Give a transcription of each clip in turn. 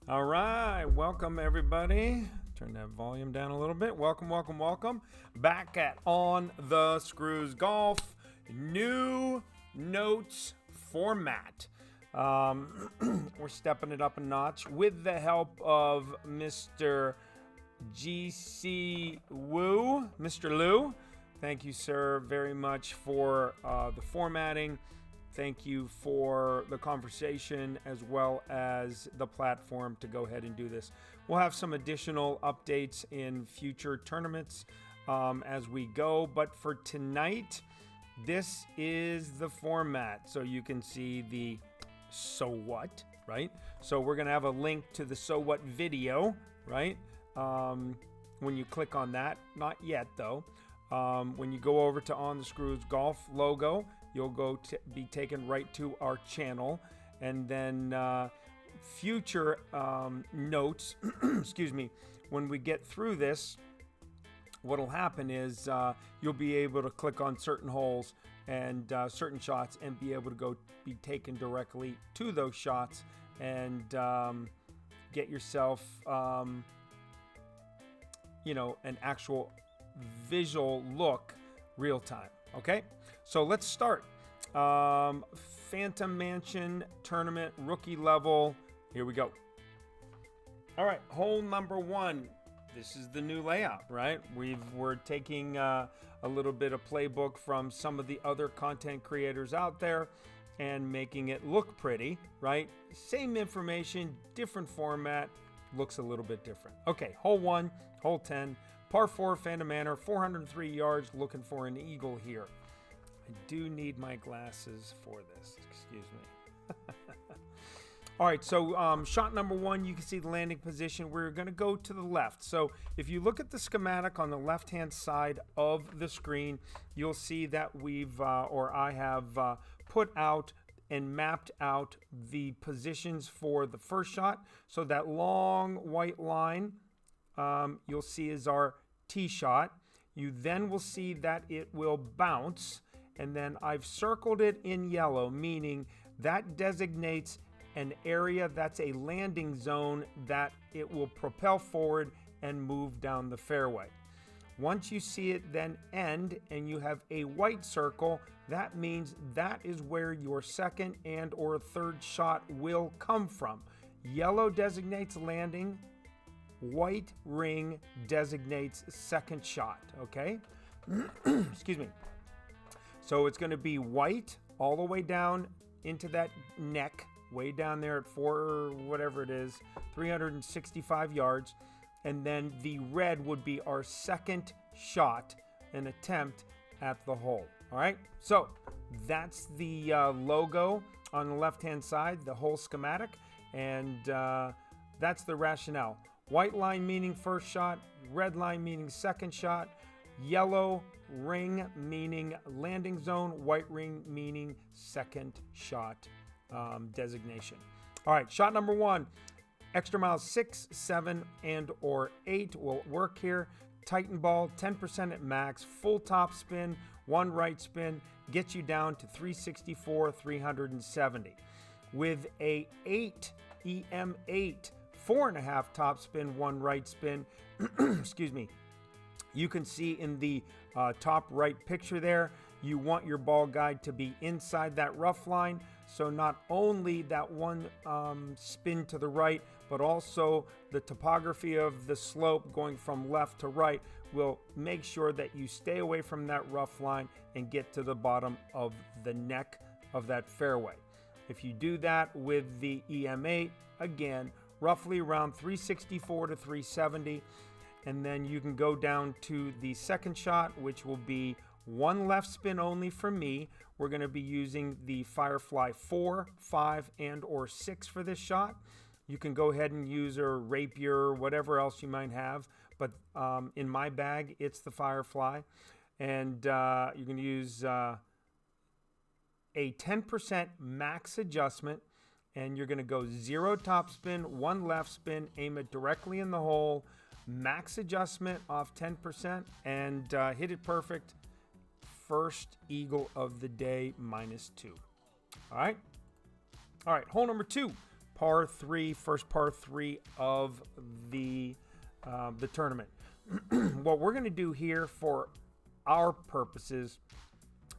All right, welcome everybody. Turn that volume down a little bit. Welcome. Back at On the Screws Golf, new notes format. We're stepping it up a notch with the help of Mr. GC Woo, Mr. Lou. Thank you, sir, very much for the formatting. Thank you for the conversation as well as the platform to go ahead and do this. We'll have some additional updates in future tournaments as we go. But for tonight, this is the format. So you can see the so what, right? So we're going to have a link to the so what video, right? When you click on that, not yet though. When you go over to On the Screws Golf logo, you'll be taken right to our channel, and then future notes, excuse me, when we get through this, what'll happen is you'll be able to click on certain holes and certain shots and be able to be taken directly to those shots and get yourself, an actual visual look real time. Okay, so let's start. Phantom Mansion Tournament rookie level. Here we go. All right, hole number one. This is the new layout, right? We're taking a little bit of playbook from some of the other content creators out there and making it look pretty, right? Same information, different format, looks a little bit different. Okay, hole one, hole 10, par 4, Phantom Manor, 403 yards, looking for an eagle here. I do need my glasses for this, excuse me. All right, so shot number one, you can see the landing position. We're going to go to the left. So if you look at the schematic on the left-hand side of the screen, you'll see that I have put out and mapped out the positions for the first shot. So that long white line you'll see is our tee shot. You then will see that it will bounce, and then I've circled it in yellow, meaning that designates an area that's a landing zone that it will propel forward and move down the fairway. Once you see it then end and you have a white circle, that means that is where your second and or third shot will come from. Yellow designates landing, white ring designates second shot, okay? Excuse me. So it's going to be white all the way down into that neck, way down there at whatever it is, 365 yards. And then the red would be our second shot, an attempt at the hole. All right, so that's the logo on the left-hand side, the whole schematic, and that's the rationale. White line meaning first shot, red line meaning second shot, yellow ring meaning landing zone, white ring meaning second shot designation. All right, shot number one, extra mile 6, 7, and or 8 will work here. Tighten ball, 10% at max, full top spin, one right spin, gets you down to 364, 370. With a 8, EM8, 4.5 top spin, one right spin, excuse me. You can see in the top right picture there, you want your ball guide to be inside that rough line. So not only that one spin to the right, but also the topography of the slope going from left to right will make sure that you stay away from that rough line and get to the bottom of the neck of that fairway. If you do that with the EM8, again, roughly around 364 to 370, and then you can go down to the second shot, which will be one left spin only for me. We're going to be using the Firefly 4, 5, and or 6 for this shot. You can go ahead and use a rapier, whatever else you might have, but in my bag, it's the Firefly. And you can use a 10% max adjustment, and you're going to go 0 top spin, 1 left spin, aim it directly in the hole, max adjustment off 10%, and hit it perfect. First eagle of the day, -2. All right. Hole number 2. par 3, first par 3 of the tournament. What we're going to do here for our purposes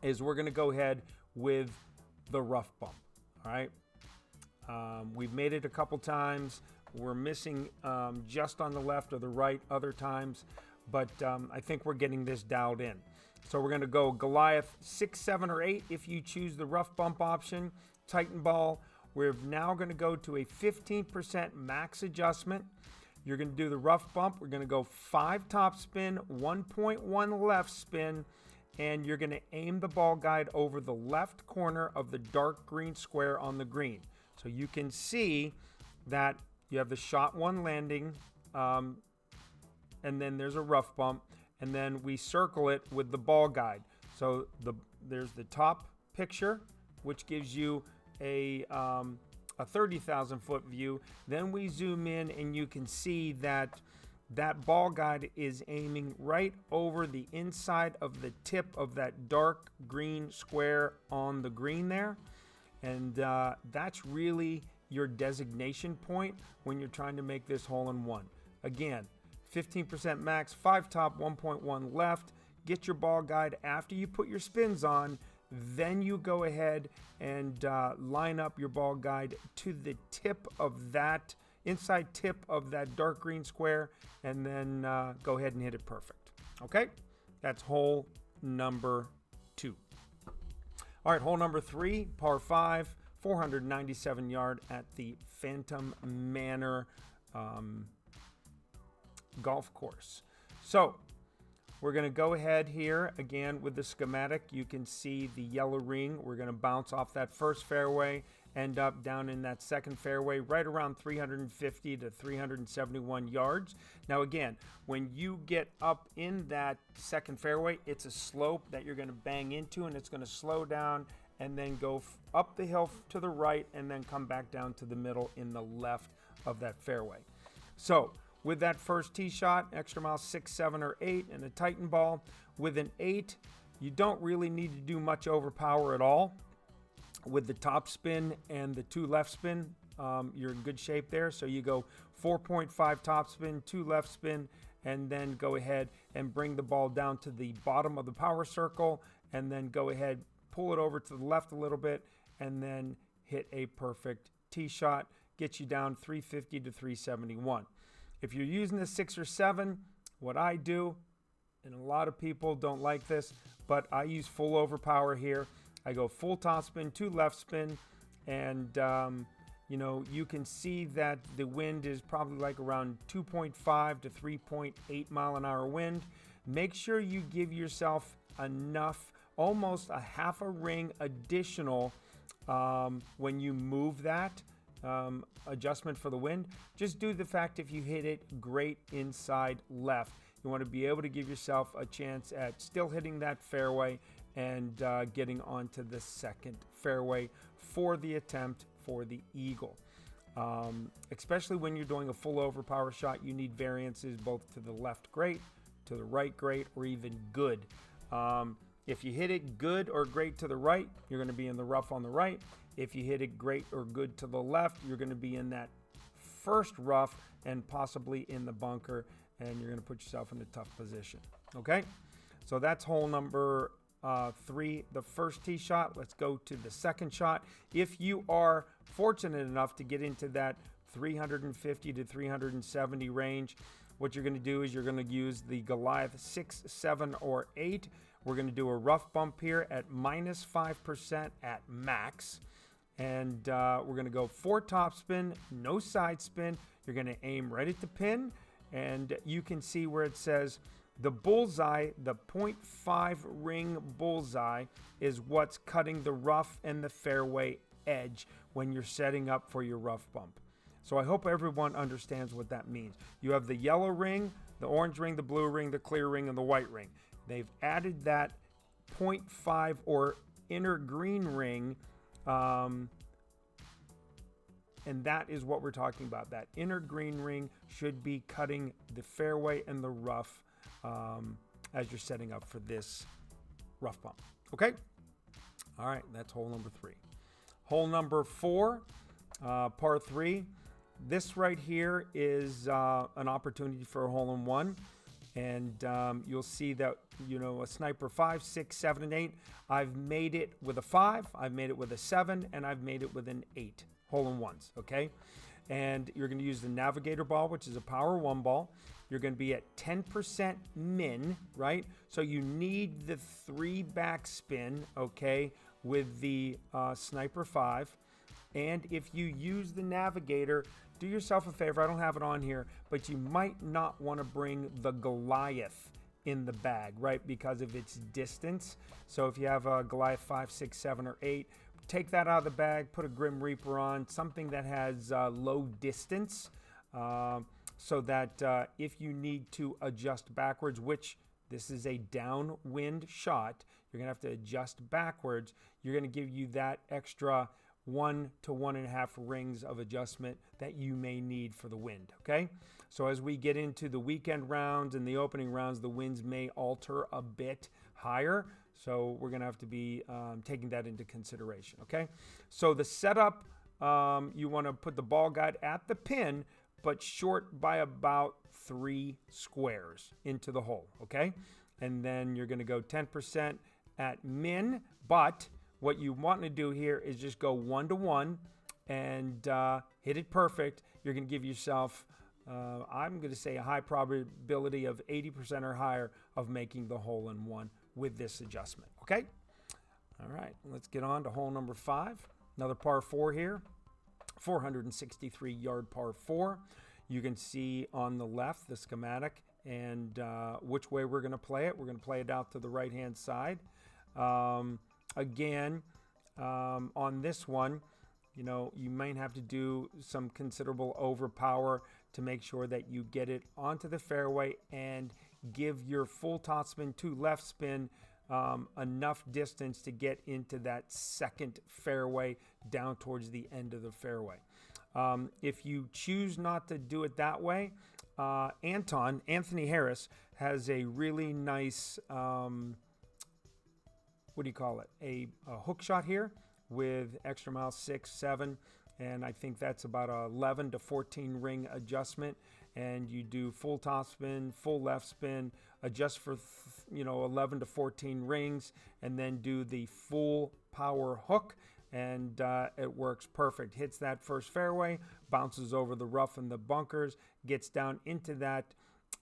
is we're going to go ahead with the rough bump. All right. We've made it a couple times. We're missing just on the left or the right other times, but I think we're getting this dialed in. So we're going to go Goliath 6, 7, or 8 if you choose the rough bump option. Titan ball. We're now going to go to a 15% max adjustment. You're going to do the rough bump. We're going to go 5 top spin, 1.1 left spin, and you're going to aim the ball guide over the left corner of the dark green square on the green. So you can see that you have the shot 1 landing, and then there's a rough bump, and then we circle it with the ball guide. So there's the top picture, which gives you a 30,000 foot view. Then we zoom in and you can see that ball guide is aiming right over the inside of the tip of that dark green square on the green there. And that's really your designation point when you're trying to make this hole in one. Again, 15% max, 5 top, 1.1 left. Get your ball guide after you put your spins on. Then you go ahead and line up your ball guide to the tip of that, inside tip of that dark green square, and then go ahead and hit it perfect. Okay? That's hole number 2. All right, hole number 3, par 5, 497 yard at the Phantom Manor golf course. So we're going to go ahead here again with the schematic. You can see the yellow ring. We're going to bounce off that first fairway, end up down in that second fairway, right around 350 to 371 yards. Now again, when you get up in that second fairway, it's a slope that you're going to bang into, and it's going to slow down and then go up the hill to the right and then come back down to the middle in the left of that fairway. So with that first tee shot, extra mile 6, 7, or 8, and a Titan ball. With an 8, you don't really need to do much overpower at all. With the top spin and the 2 left spin, you're in good shape there. So you go 4.5 top spin, 2 left spin, and then go ahead and bring the ball down to the bottom of the power circle, and then go ahead, pull it over to the left a little bit, and then hit a perfect tee shot. Get you down 350 to 371. If you're using the 6 or 7, what I do, and a lot of people don't like this, but I use full overpower here. I go full top spin, 2 left spin, and you can see that the wind is probably like around 2.5 to 3.8 mile an hour wind. Make sure you give yourself enough, almost a half a ring additional when you move that. Adjustment for the wind. Just do the fact if you hit it great inside left. You want to be able to give yourself a chance at still hitting that fairway and getting onto the second fairway for the attempt for the eagle. Especially when you're doing a full overpower shot, you need variances both to the left great, to the right great, or even good. If you hit it good or great to the right, you're going to be in the rough on the right. If you hit it great or good to the left, you're going to be in that first rough and possibly in the bunker, and you're going to put yourself in a tough position. Okay, so that's hole number 3, the first tee shot. Let's go to the second shot. If you are fortunate enough to get into that 350 to 370 range, what you're going to do is you're going to use the Goliath 6, 7, or 8. We're going to do a rough bump here at minus 5% at max. And we're going to go 4 top spin, no side spin. You're going to aim right at the pin. And you can see where it says the bullseye, the 0.5 ring bullseye, is what's cutting the rough and the fairway edge when you're setting up for your rough bump. So I hope everyone understands what that means. You have the yellow ring, the orange ring, the blue ring, the clear ring, and the white ring. They've added that 0.5 or inner green ring, and that is what we're talking about. That inner green ring should be cutting the fairway and the rough as you're setting up for this rough bump. Okay? All right, that's hole number 3. Hole number 4 Par 3. This right here is an opportunity for a hole-in-one. And you'll see that, a sniper 5, 6, 7, and 8. I've made it with a 5, I've made it with a 7, and I've made it with an 8 hole-in-ones, okay? And you're going to use the Navigator ball, which is a power 1 ball. You're going to be at 10% min, right? So you need the 3 backspin, okay, with the sniper 5. And if you use the Navigator, do yourself a favor, I don't have it on here, but you might not want to bring the Goliath in the bag, right? Because of its distance. So if you have a Goliath 5, 6, 7, or 8, take that out of the bag, put a Grim Reaper on, something that has low distance, so that if you need to adjust backwards, which this is a downwind shot, you're going to have to adjust backwards, you're going to give you that extra 1 to 1.5 rings of adjustment that you may need for the wind, okay? So as we get into the weekend rounds and the opening rounds, the winds may alter a bit higher, so we're going to have to be taking that into consideration, okay? So the setup, you want to put the ball guide at the pin, but short by about 3 squares into the hole, okay? And then you're going to go 10% at min, but what you want to do here is just go 1-to-1 and hit it perfect. You're going to give yourself, I'm going to say, a high probability of 80% or higher of making the hole-in-one with this adjustment, okay? All right, let's get on to hole number 5. Another par 4 here, 463-yard par 4. You can see on the left the schematic and which way we're going to play it. We're going to play it out to the right-hand side. Again, on this one, you might have to do some considerable overpower to make sure that you get it onto the fairway and give your full topspin to left spin enough distance to get into that second fairway down towards the end of the fairway. If you choose not to do it that way, Anthony Harris has a really nice a hook shot here with extra mile 6, 7, and I think that's about a 11 to 14 ring adjustment. And you do full top spin, full left spin, adjust for 11 to 14 rings, and then do the full power hook, and it works perfect. Hits that first fairway, bounces over the rough and the bunkers, gets down into that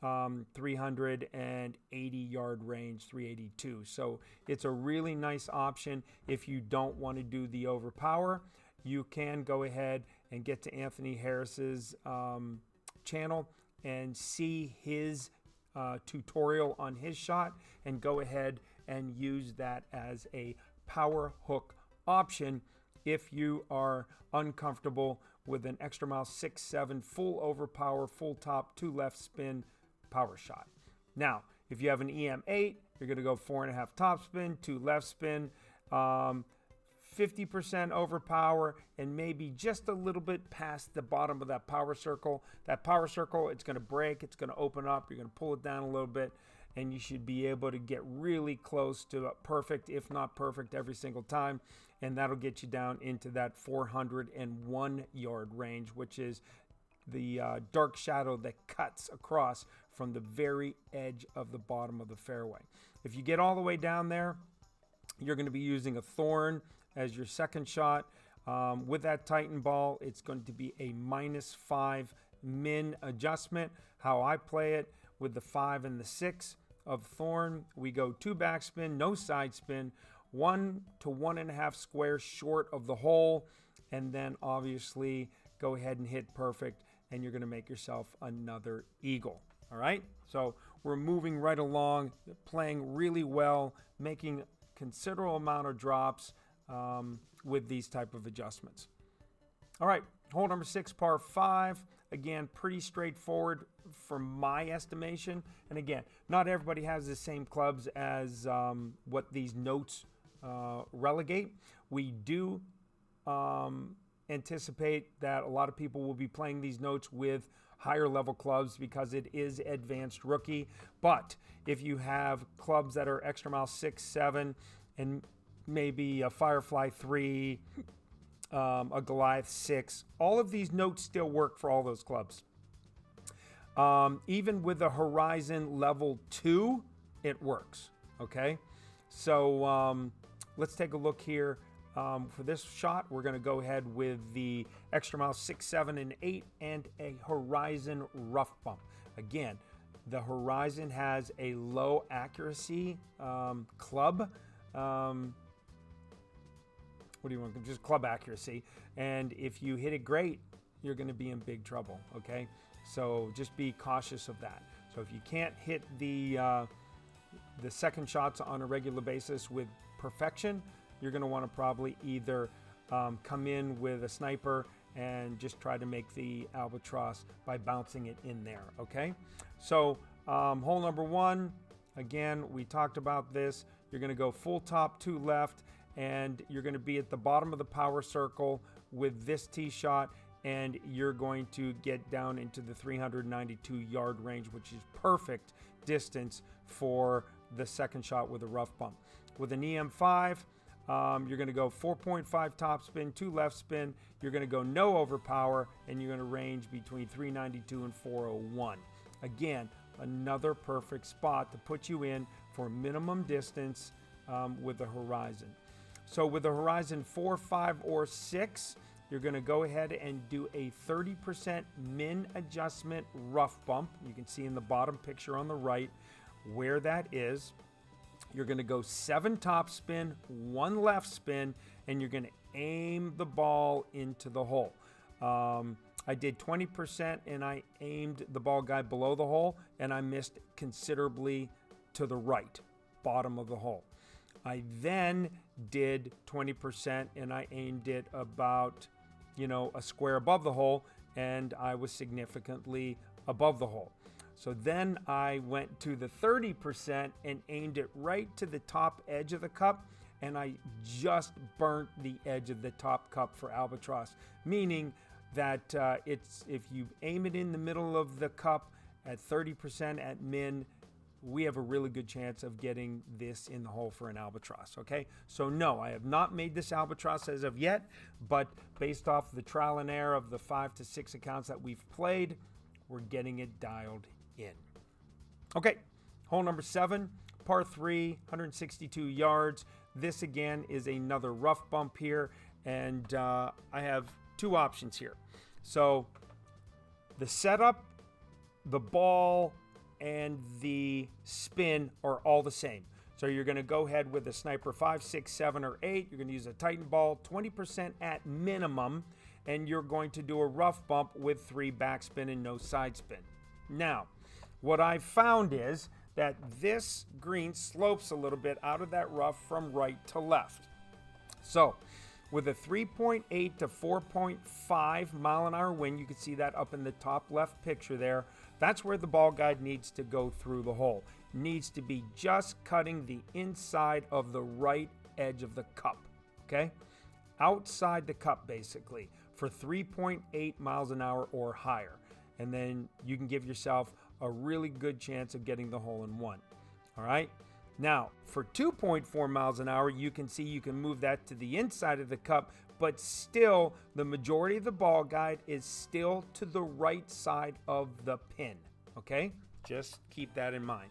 380-yard range, 382. So it's a really nice option. If you don't want to do the overpower, you can go ahead and get to Anthony Harris's channel and see his tutorial on his shot, and go ahead and use that as a power hook option if you are uncomfortable with an extra mile 6, 7 full overpower, full top, 2 left spin power shot. Now, if you have an EM8, you're going to go 4.5 top spin, 2 left spin, 50% overpower, and maybe just a little bit past the bottom of that power circle. That power circle, it's going to break, it's going to open up, you're going to pull it down a little bit, and you should be able to get really close to perfect, if not perfect, every single time. And that'll get you down into that 401-yard range, which is the dark shadow that cuts across from the very edge of the bottom of the fairway. If you get all the way down there, you're going to be using a thorn as your second shot. With that Titan ball, it's going to be a -5 min adjustment. How I play it with the 5 and the 6 of thorn, we go 2 backspin, no side spin, 1 to 1.5 squares short of the hole, and then obviously go ahead and hit perfect, and you're going to make yourself another eagle. All right, so we're moving right along, playing really well, making considerable amount of drops with these type of adjustments. All right, hole number 6, par 5. Again, pretty straightforward for my estimation. And again, not everybody has the same clubs as what these notes relegate. We do anticipate that a lot of people will be playing these notes with higher level clubs because it is advanced rookie. But if you have clubs that are extra mile 6, 7, and maybe a Firefly 3, a Goliath 6. All of these notes still work for all those clubs. Even with a Horizon level 2, it works. Okay, so let's take a look here. For this shot, we're going to go ahead with the Extra Mile 6, 7, and 8 and a Horizon rough bump. Again, the Horizon has a low accuracy club. What do you want? Just club accuracy. And if you hit it great, you're going to be in big trouble. Okay, so just be cautious of that. So if you can't hit the second shots on a regular basis with perfection, you're going to want to probably either come in with a sniper and just try to make the albatross by bouncing it in there. Okay, so hole number 1, again, we talked about this. You're going to go full top 2 left, and you're going to be at the bottom of the power circle with this tee shot, and you're going to get down into the 392 yard range, which is perfect distance for the second shot with a rough bump. With an EM5, you're going to go 4.5 top spin, 2 left spin. You're going to go no overpower, and you're going to range between 392 and 401. Again, another perfect spot to put you in for minimum distance with the Horizon. So with the Horizon 4, 5, or 6, you're going to go ahead and do a 30% min adjustment rough bump. You can see in the bottom picture on the right where that is. You're going to go 7 top spin, 1 left spin, and you're going to aim the ball into the hole. I did 20% and I aimed the ball guide below the hole, and I missed considerably to the right, bottom of the hole. I then did 20% and I aimed it about, a square above the hole, and I was significantly above the hole. So then I went to the 30% and aimed it right to the top edge of the cup, and I just burnt the edge of the top cup for albatross, meaning that if you aim it in the middle of the cup at 30% at min, we have a really good chance of getting this in the hole for an albatross. Okay, so no, I have not made this albatross as of yet, but based off the trial and error of the 5 to 6 accounts that we've played, we're getting it dialed in. Okay, hole number 7, par 3, 162 yards. This again is another rough bump here, and I have 2 options here. So the setup, the ball, and the spin are all the same. So you're going to go ahead with a sniper 5, 6, 7, or 8. You're going to use a Titan ball, 20% at minimum, and you're going to do a rough bump with 3 backspin and no side spin. Now, what I've found is that this green slopes a little bit out of that rough from right to left. So with a 3.8 to 4.5 mile an hour wind, you can see that up in the top left picture there. That's where the ball guide needs to go through the hole. Needs to be just cutting the inside of the right edge of the cup, okay? Outside the cup, basically, for 3.8 miles an hour or higher. And then you can give yourself a really good chance of getting the hole in one, all right? Now, for 2.4 miles an hour, you can see you can move that to the inside of the cup, but still, the majority of the ball guide is still to the right side of the pin, okay? Just keep that in mind.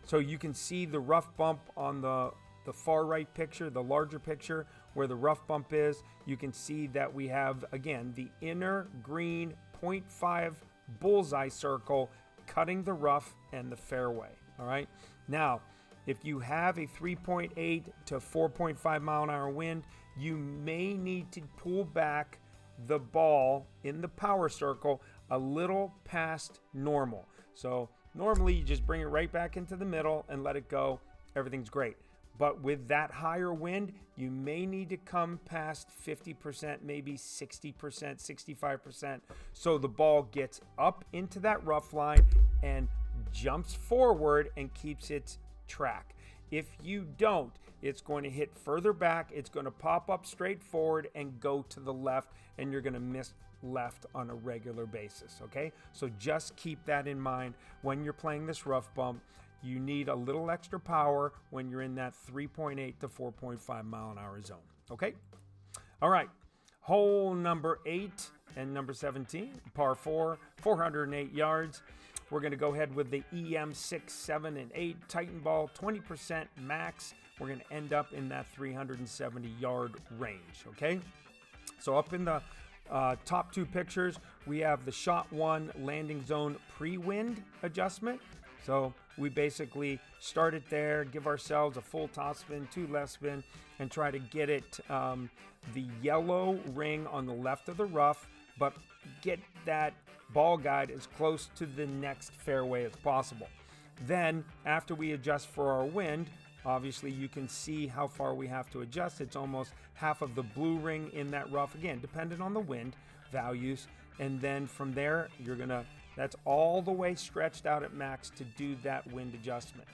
So you can see the rough bump on the far right picture, the larger picture, where the rough bump is. You can see that we have, again, the inner green 0.5 bullseye circle cutting the rough and the fairway, all right? Now, if you have a 3.8 to 4.5 mile an hour wind, you may need to pull back the ball in the power circle a little past normal. So normally you just bring it right back into the middle and let it go. Everything's great. But with that higher wind, you may need to come past 50%, maybe 60%, 65%. So the ball gets up into that rough line and jumps forward and keeps its track. If you don't, it's going to hit further back. It's going to pop up straight forward and go to the left, and you're going to miss left on a regular basis, okay? So just keep that in mind when you're playing this rough bump. You need a little extra power when you're in that 3.8 to 4.5 mile an hour zone, okay? All right, hole number 8 and number 17, par 4, 408 yards. We're going to go ahead with the EM 6, 7, and 8 Titan ball, 20% max. We're going to end up in that 370-yard range, okay? So up in the top 2 pictures, we have the shot 1 landing zone pre-wind adjustment. So we basically start it there, give ourselves a full top spin, 2 left spin, and try to get it the yellow ring on the left of the rough, but get that ball guide as close to the next fairway as possible. Then, after we adjust for our wind, obviously you can see how far we have to adjust. It's almost half of the blue ring in that rough, again, dependent on the wind values. And then from there, that's all the way stretched out at max to do that wind adjustment.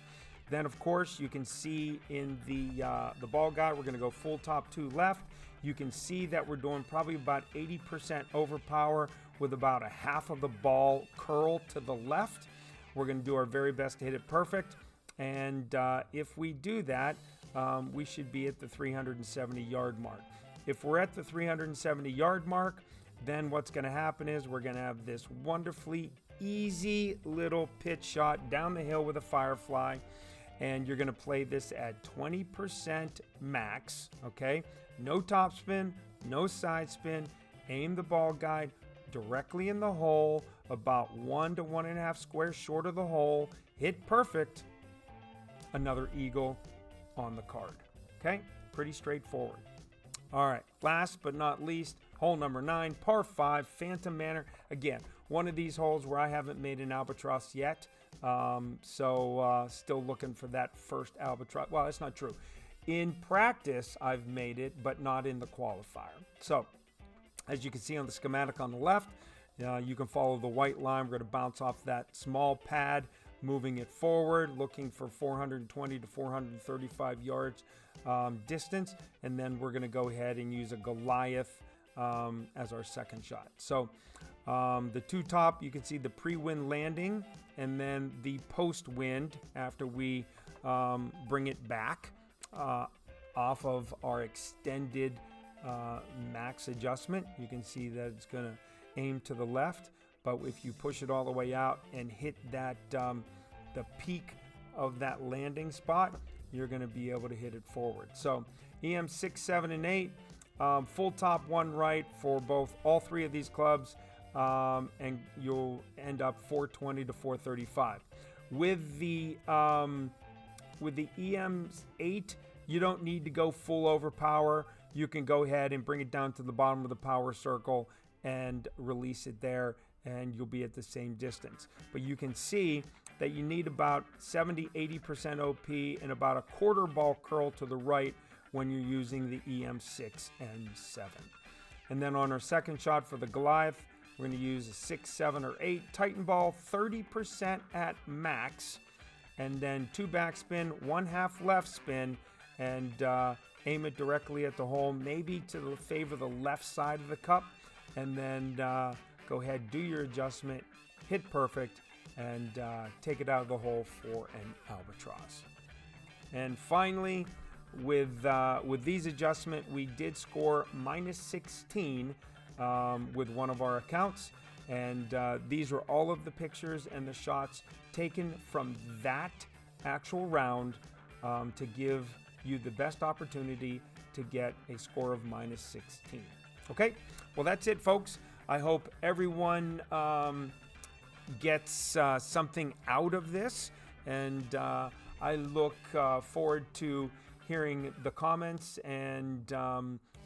Then, of course, you can see in the ball guide, we're going to go full top 2 left. You can see that we're doing probably about 80% overpower with about a half of the ball curl to the left. We're going to do our very best to hit it perfect. And if we do that, we should be at the 370-yard mark. If we're at the 370-yard mark, then what's going to happen is we're going to have this wonderfully easy little pitch shot down the hill with a Firefly. And you're going to play this at 20% max, okay? No topspin, no side spin. Aim the ball guide directly in the hole, about 1 to 1.5 squares short of the hole. Hit perfect. Another eagle on the card. Okay? Pretty straightforward. All right. Last but not least, hole number 9, par 5, Phantom Manor. Again, one of these holes where I haven't made an albatross yet. Still looking for that first albatross. Well, that's not true. In practice, I've made it, but not in the qualifier. So, as you can see on the schematic on the left, you can follow the white line. We're going to bounce off that small pad, moving it forward, looking for 420 to 435 yards distance. And then we're going to go ahead and use a Goliath as our second shot. So the 2 top, you can see the pre-wind landing and then the post-wind after we bring it back off of our extended max adjustment. You can see that it's going to aim to the left, but if you push it all the way out and hit that the peak of that landing spot, you're going to be able to hit it forward. So EM 6, 7, and 8, full top 1 right for all 3 of these clubs, and you'll end up 420 to 435. With the EM 8, you don't need to go full overpower. You can go ahead and bring it down to the bottom of the power circle and release it there, and you'll be at the same distance. But you can see that you need about 70-80% OP and about a quarter ball curl to the right when you're using the EM 6 and 7. And then on our second shot for the Goliath, we're going to use a 6, 7, or 8 Titan ball, 30% at max, and then 2 backspin, 1/2 left spin, and aim it directly at the hole, maybe to favor the left side of the cup, and then go ahead, do your adjustment, hit perfect, and take it out of the hole for an albatross. And finally, with these adjustments, we did score -16 with one of our accounts, and these were all of the pictures and the shots taken from that actual round to give you the best opportunity to get a score of -16. Okay, well, that's it, folks. I hope everyone gets something out of this, and I look forward to hearing the comments and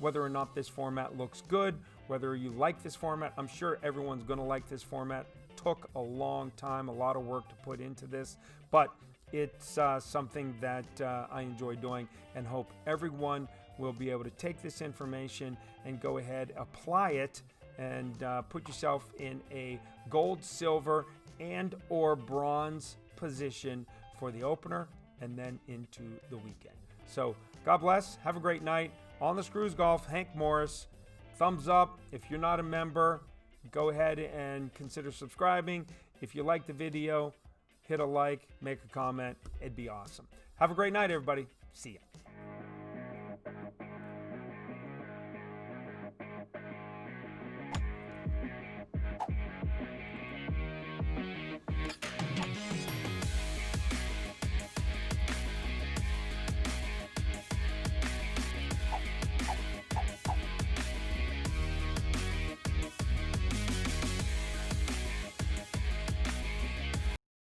whether or not this format looks good, whether you like this format. I'm sure everyone's going to like this format. Took a long time, a lot of work to put into this, but it's something that I enjoy doing, and hope everyone will be able to take this information and go ahead, apply it, and put yourself in a gold, silver, and or bronze position for the opener and then into the weekend. So God bless. Have a great night. On the Screws Golf, Hank Morris. Thumbs up. If you're not a member, go ahead and consider subscribing. If you like the video, hit a like, make a comment. It'd be awesome. Have a great night, everybody. See ya.